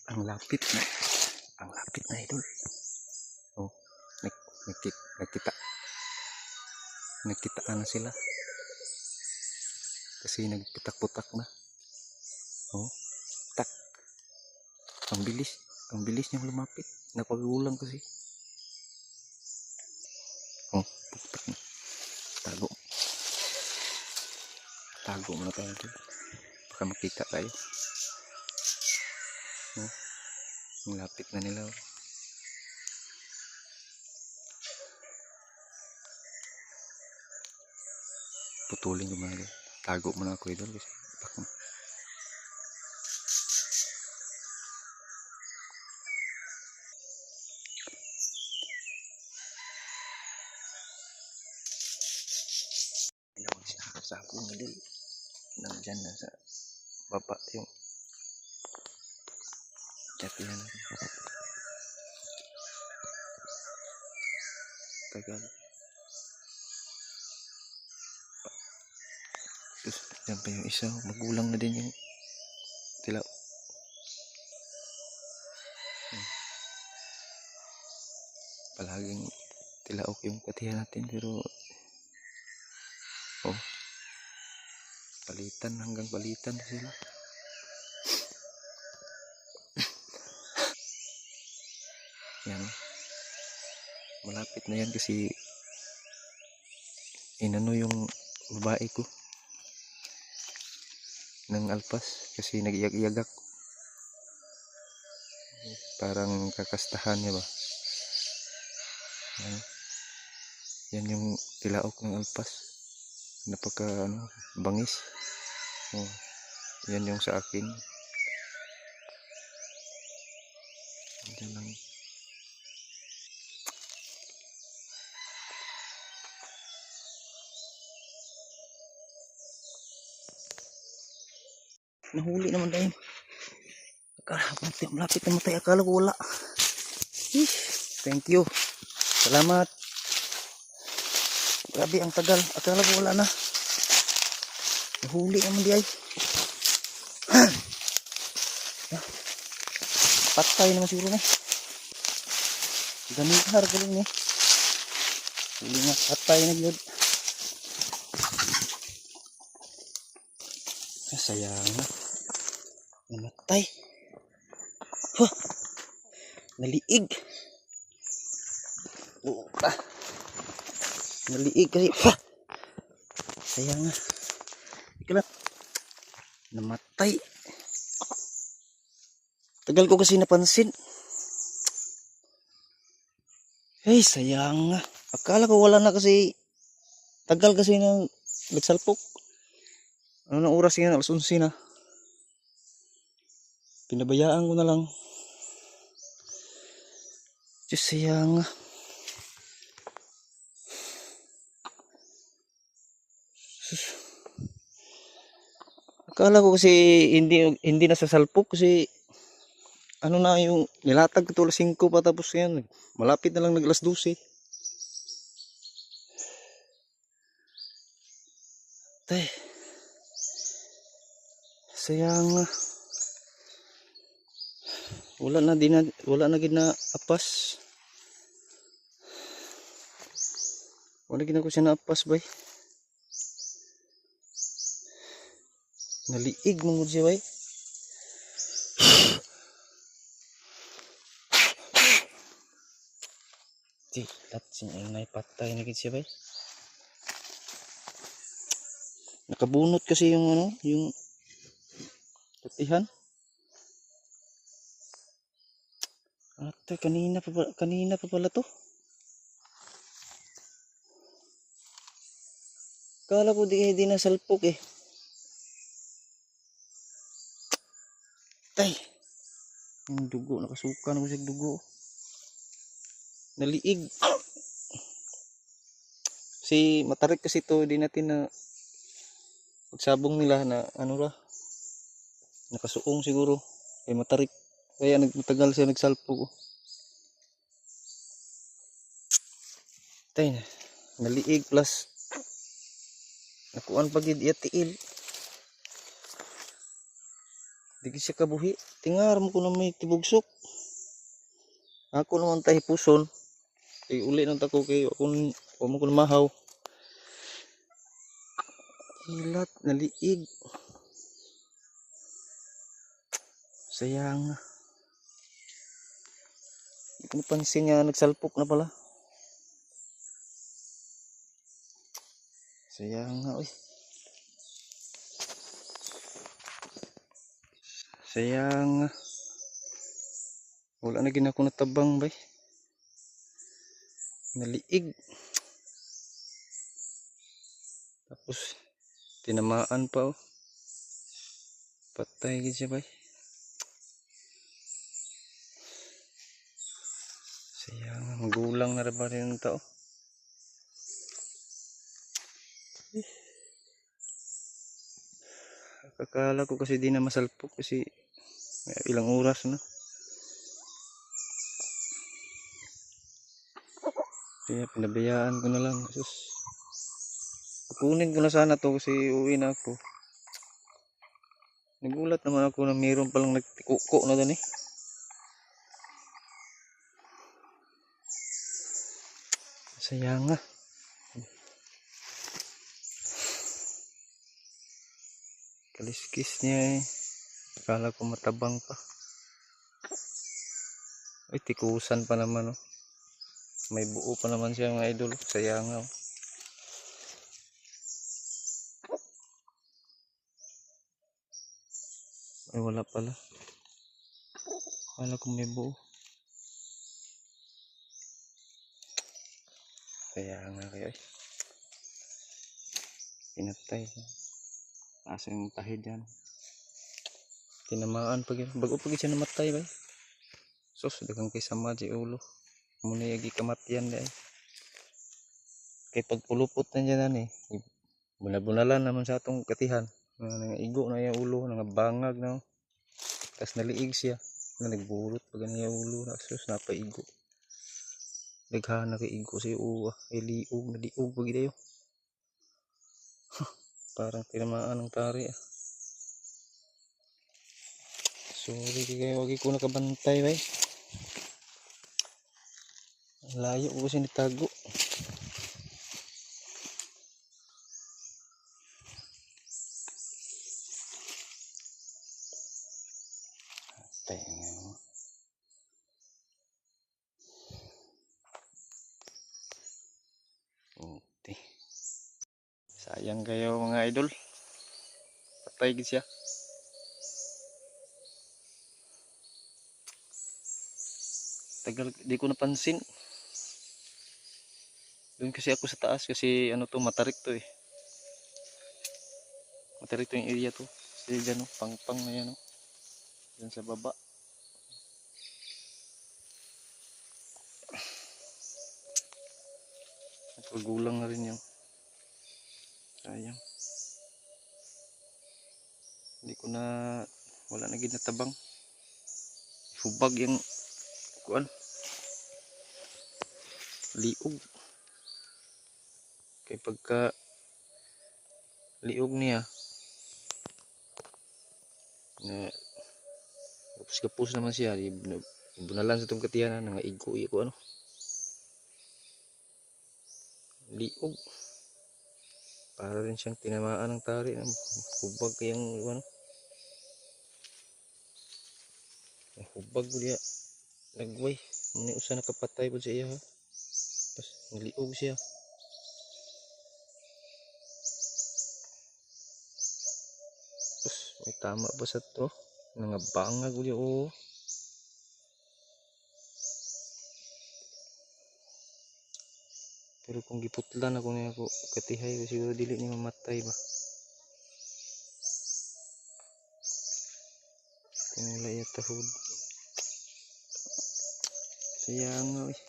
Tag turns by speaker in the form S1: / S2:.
S1: Ang lapit na. Ang lapit na, idol. Oh, nagkita. Nagkita na sila. Kasi nagputak-putak na. Oh, tak. Ang bilis. Ang bilis niyang lumapit. Napagulang kasi. Oh, putak na. Tago. Tago muna tayo dito. Baka makita tayo. Oh, ang lapit na nila. Putulin ko muna. Tago muna ako idol kasi putak na. Ayaw siya sa akong idol. Nandyan na sa baba yung tatihan natin. Tagal. Tapos dyan pa yung isa. Magulang na din yung tilaw. Palaging tilaok yung patihan natin pero oh, palitan hanggang palitan sila. Yan, malapit na yan kasi inano yung babae ko ng alpas kasi nag-iyag-iyagak, parang kakastahan niya ba. Yan, yan yung tilaok ng alpas, napaka ano, bangis. Oh, yan yung sa akin. Yan lang. Nahuli naman tayo. Malapit naman tayo. Akala ko wala. Thank you. Salamat. Grabe ang tagal. Akala ko wala na. Nahuli naman di ay. Patay naman siguro na. Ganihar galing ni. Huli nga. Patay na yun. Sayang na. Namatay. Huh. Naliig. Naliig kasi. Huh. Sayang na. Ikalat. Namatay. Tagal ko kasi napansin. Hey, sayang nga. Akala ko wala na kasi tagal kasi nang nagsalpok. Ano na oras yan? Alas 11 na. Pinabayaan ko na lang. Diyos, sayang nga. Akala ko kasi hindi na sasalpok kasi ano na yung nilatag ko alas 5 pa tapos yan. Malapit na lang nag alas 12. Tay. Sayang nga. Wala na gid na apas. Wala gid ko siya na apas bay. Naliig mo siya bay. Lat siya ngay patay na gid siya bay. Nakabunot kasi yung ano, yung tatihan. Ate, kanina pa pala to. Kala ko di na salpok eh. Tay. Yung dugo, nakasuka na ko siya dugo. Naliig. Si matarik kasi to, di natin na pagsabong nila na ano ra. Nakasuong siguro. Ay matarik. Kaya nagmatagal siya nagsalpok. Tay na. Naliig plus nakuan pagid iya tiil. Di siya kabuhi. Tingar mo ko na may tibugsok. Ako naman tahi puson. Kay uli nang tako kay ako mo ko mahaw. Ilat naliig. Sayang. Hindi ko napansin niya nagsalpok na pala. Sayang nga oy. Sayang nga. Wala na gina ko natabang bay. Naliig. Tapos tinamaan pa oh. Patay gid siya bay. Sayang nga magulang na ba rin ang tao. Akala ko kasi di na masalpok kasi ilang oras na. Kaya pinabayaan ko na lang. Sus. Kukunin ko na sana to kasi uwi na ako. Nagulat naman ako na mayroon palang nagtikuko na doon eh. Sayang nga. Kaliskis niya eh. Akala ko matabang pa. Ay, tikusan pa naman oh. May buo pa naman siya mga idol. Sayang nga oh. Ay, wala pala. Akala ko may buo. Kaya nga kaya eh. Pinatay siya. Asa yung tahid yan. Tinamaan pag yan. Bago pag siya namatay ba eh. Sos, dagang kay sama di ulo. Muna yagi kamatian di ay. Kay pagpulupot na dyan eh. Bunabunalan naman sa atong katihan. Nangigo na yung ulo. Nangabangag na. Tapos naliig siya. Nagburot pag yung ulo. Sos, napaigo. Naghana kay igo sa uwa. Ay liog. Naliog pag ito yun. Parang tinamaan ng tari ah. Sorry kayo. Wagi ko nakabantay ba eh. Layo ko kasi nitago. Tenga. Okay. Sayang kayo mga idol. Patay gid siya. Tagal di ko napansin. Doon kasi ako sa taas kasi ano to matarik to eh. Matarik to yung area to. Kasi dyan oh, pang na yan oh. Dyan sa baba. Nagpagulang na rin yun. Sayang. Hindi ko na, wala na gid natabang. Hubag yung kuan. Liog. Kaya pagka liog niya na kapus naman siya, bunalan sa itong katiyanan, nangaigo-igo ano. Liog. Para rin siyang tinamaan ng tari. Hubag kayang ano. Hubag ko diya. Nagway. Muna usa nakapatay po siya ha. Tapos naliog siya. Tapos may tama ba sa to? Nangabangag ko diya oh. Pero kung giputlan ako niya ako katihay siguro dili ni mamatay ba. Kung wala iya tahod. Sayang nga eh.